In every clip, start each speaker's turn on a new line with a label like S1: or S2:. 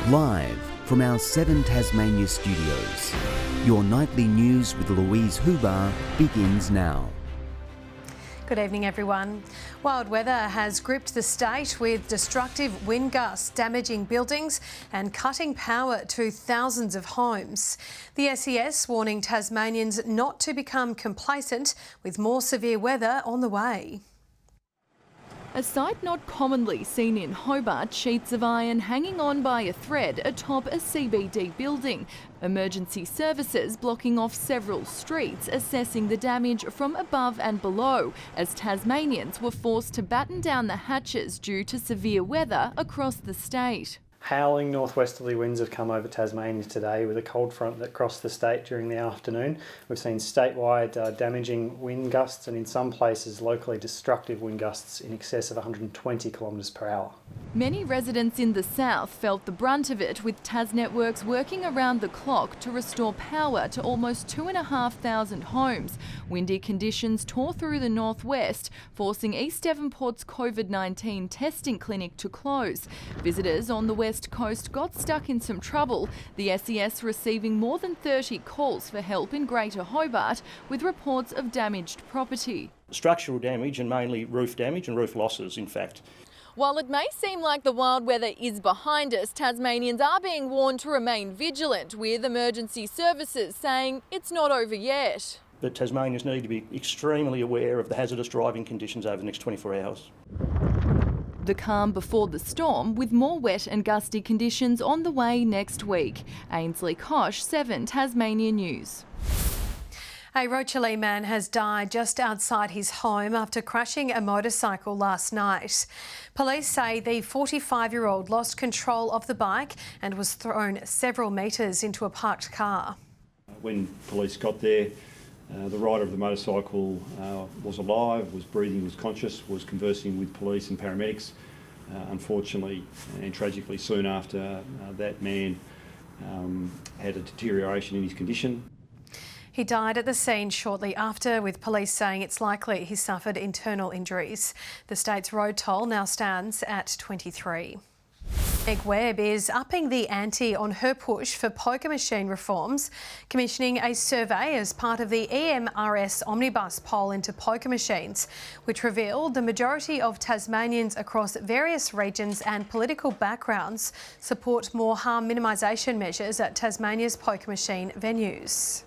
S1: Live from our 7 Tasmania studios, your nightly news with Louise Huber begins now.
S2: Good evening, everyone. Wild weather has gripped the state with destructive wind gusts damaging buildings and cutting power to thousands of homes. The SES warning Tasmanians not to become complacent with more severe weather on the way.
S3: A sight not commonly seen in Hobart, sheets of iron hanging on by a thread atop a CBD building. Emergency services blocking off several streets, assessing the damage from above and below, as Tasmanians were forced to batten down the hatches due to severe weather across the state.
S4: Howling northwesterly winds have come over Tasmania today with a cold front that crossed the state during the afternoon. We've seen statewide damaging wind gusts and in some places locally destructive wind gusts in excess of 120 kilometres per hour.
S3: Many residents in the south felt the brunt of it, with TasNetworks working around the clock to restore power to almost 2,500 homes. Windy conditions tore through the northwest, forcing East Devonport's COVID-19 testing clinic to close. Visitors on the west coast got stuck in some trouble, the SES receiving more than 30 calls for help in Greater Hobart, with reports of damaged property.
S5: Structural damage and mainly roof damage and roof losses, in fact.
S3: While it may seem like the wild weather is behind us, Tasmanians are being warned to remain vigilant, with emergency services saying it's not over yet.
S5: But Tasmanians need to be extremely aware of the hazardous driving conditions over the next 24 hours.
S3: The calm before the storm, with more wet and gusty conditions on the way next week. Ainsley Kosh, 7 Tasmania News.
S2: A Rochalee man has died just outside his home after crashing a motorcycle last night. Police say the 45-year-old lost control of the bike and was thrown several metres into a parked car.
S6: When police got there, the rider of the motorcycle was alive, was breathing, was conscious, was conversing with police and paramedics. Unfortunately and tragically, soon after, that man had a deterioration in his condition.
S2: He died at the scene shortly after, with police saying it's likely he suffered internal injuries. The state's road toll now stands at 23. Meg Webb is upping the ante on her push for poker machine reforms, commissioning a survey as part of the EMRS Omnibus poll into poker machines, which revealed the majority of Tasmanians across various regions and political backgrounds support more harm minimisation measures at Tasmania's poker machine venues.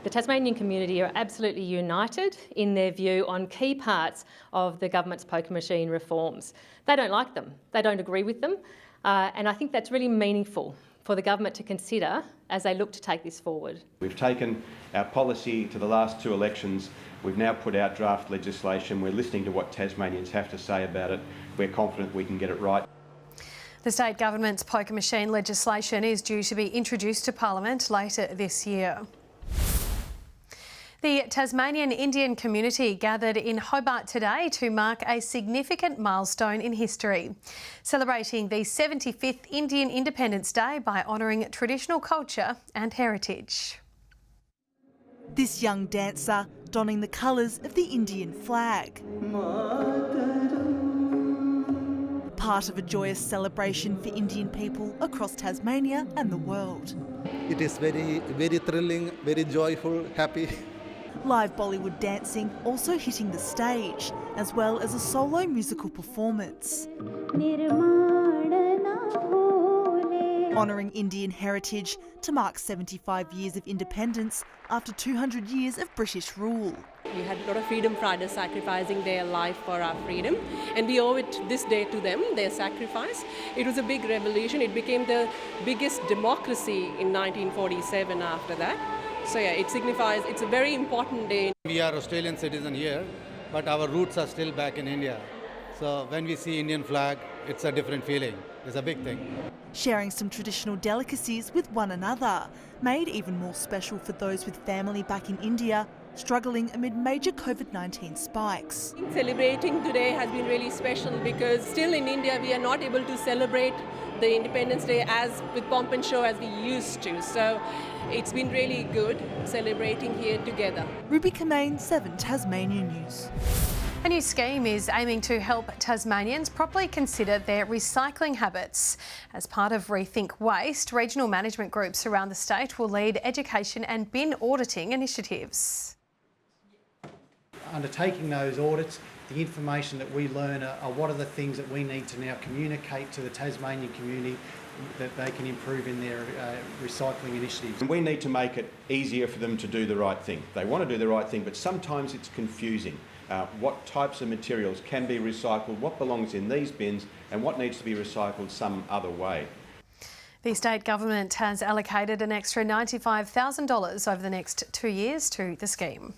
S7: The Tasmanian community are absolutely united in their view on key parts of the government's poker machine reforms. They don't like them, they don't agree with them, and I think that's really meaningful for the government to consider as they look to take this forward.
S8: We've taken our policy to the last 2 elections. We've now put out draft legislation. We're listening to what Tasmanians have to say about it. We're confident we can get it right.
S2: The state government's poker machine legislation is due to be introduced to Parliament later this year. The Tasmanian Indian community gathered in Hobart today to mark a significant milestone in history, celebrating the 75th Indian Independence Day by honouring traditional culture and heritage.
S9: This young dancer donning the colours of the Indian flag. Part of a joyous celebration for Indian people across Tasmania and the world.
S10: It is very, very thrilling, very joyful, happy.
S9: Live Bollywood dancing also hitting the stage, as well as a solo musical performance. Honouring Indian heritage to mark 75 years of independence after 200 years of British rule.
S11: We had a lot of freedom fighters sacrificing their life for our freedom, and we owe it this day to them, their sacrifice. It was a big revolution. It became the biggest democracy in 1947 after that. So yeah, it signifies, it's a very important day.
S12: We are Australian citizens here, but our roots are still back in India. So when we see Indian flag, it's a different feeling. It's a big thing.
S9: Sharing some traditional delicacies with one another, made even more special for those with family back in India, struggling amid major COVID-19 spikes.
S11: Celebrating today has been really special because still in India we are not able to celebrate the Independence Day as with pomp and show as we used to. So it's been really good celebrating here together.
S9: Ruby Kamane, 7 Tasmania News.
S2: A new scheme is aiming to help Tasmanians properly consider their recycling habits. As part of Rethink Waste, regional management groups around the state will lead education and bin auditing initiatives.
S13: Undertaking those audits, the information that we learn are what are the things that we need to now communicate to the Tasmanian community that they can improve in their recycling initiatives.
S8: And we need to make it easier for them to do the right thing. They want to do the right thing, but sometimes it's confusing. What types of materials can be recycled, what belongs in these bins, and what needs to be recycled some other way.
S2: The state government has allocated an extra $95,000 over the next 2 years to the scheme.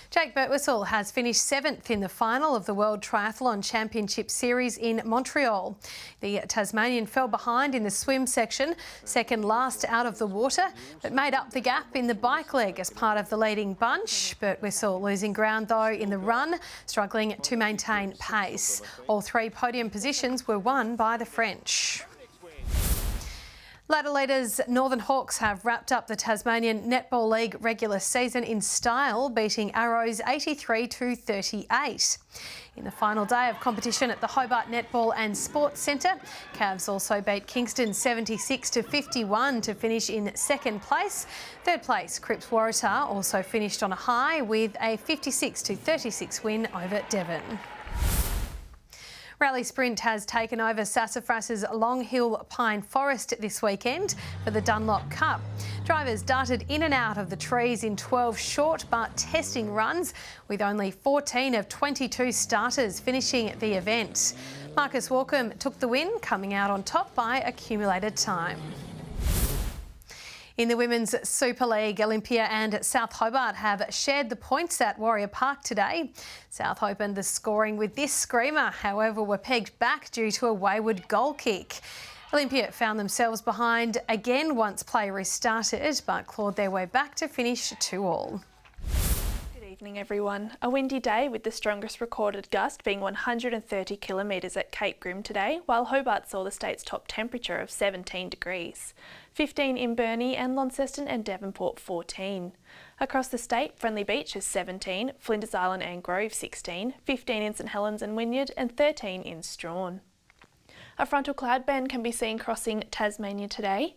S2: Jake Birtwistle has finished 7th in the final of the World Triathlon Championship Series in Montreal. The Tasmanian fell behind in the swim section, second last out of the water, but made up the gap in the bike leg as part of the leading bunch. Birtwistle losing ground though in the run, struggling to maintain pace. All 3 podium positions were won by the French. Ladder leaders Northern Hawks have wrapped up the Tasmanian Netball League regular season in style, beating Arrows 83-38. In the final day of competition at the Hobart Netball and Sports Centre, Cavs also beat Kingston 76-51 to finish in second place. Third place, Cripps Waratah also finished on a high with a 56-36 win over Devon. Rally Sprint has taken over Sassafras's Long Hill Pine Forest this weekend for the Dunlop Cup. Drivers darted in and out of the trees in 12 short but testing runs, with only 14 of 22 starters finishing the event. Marcus Walkham took the win, coming out on top by accumulated time. In the Women's Super League, Olympia and South Hobart have shared the points at Warrior Park today. South opened the scoring with this screamer, however were pegged back due to a wayward goal kick. Olympia found themselves behind again once play restarted, but clawed their way back to finish 2-2.
S14: Good evening everyone. A windy day with the strongest recorded gust being 130 kilometres at Cape Grim today, while Hobart saw the state's top temperature of 17 degrees. 15 in Burnie and Launceston and Devonport 14. Across the state, Friendly Beach is 17, Flinders Island and Grove 16, 15 in St Helens and Wynyard and 13 in Strawn. A frontal cloud band can be seen crossing Tasmania today,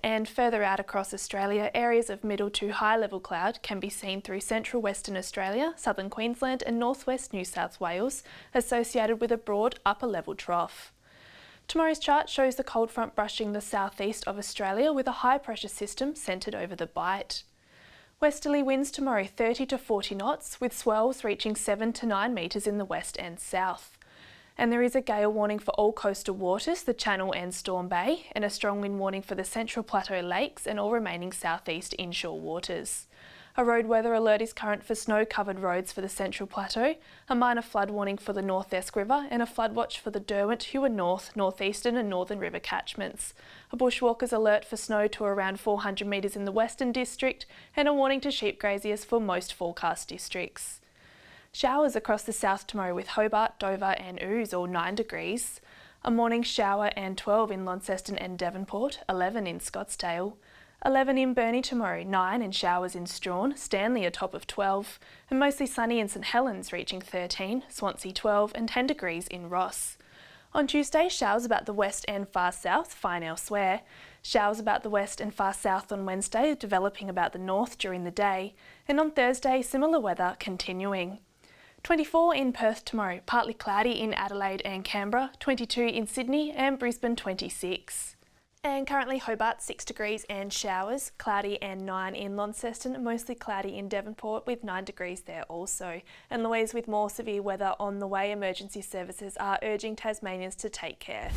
S14: and further out across Australia, areas of middle to high level cloud can be seen through central Western Australia, southern Queensland and northwest New South Wales, associated with a broad upper level trough. Tomorrow's chart shows the cold front brushing the southeast of Australia with a high pressure system centred over the Bight. Westerly winds tomorrow 30 to 40 knots, with swells reaching 7 to 9 metres in the west and south. And there is a gale warning for all coastal waters, the Channel and Storm Bay, and a strong wind warning for the Central Plateau Lakes and all remaining southeast inshore waters. A road weather alert is current for snow-covered roads for the Central Plateau, a minor flood warning for the North Esk River and a flood watch for the Derwent, Hua North, Northeastern and Northern River catchments. A bushwalkers alert for snow to around 400 metres in the Western District and a warning to sheep graziers for most forecast districts. Showers across the south tomorrow with Hobart, Dover and Ooze all 9 degrees. A morning shower and 12 in Launceston and Devonport, 11 in Scottsdale. 11 in Burnie tomorrow, 9 in showers in Strawn, Stanley a top of 12, and mostly sunny in St Helens reaching 13, Swansea 12 and 10 degrees in Ross. On Tuesday, showers about the west and far south, fine elsewhere. Showers about the west and far south on Wednesday, developing about the north during the day, and on Thursday, similar weather continuing. 24 in Perth tomorrow, partly cloudy in Adelaide and Canberra, 22 in Sydney and Brisbane 26. And currently Hobart 6 degrees and showers, cloudy and 9 in Launceston, mostly cloudy in Devonport with 9 degrees there also. And Louise, with more severe weather on the way, emergency services are urging Tasmanians to take care.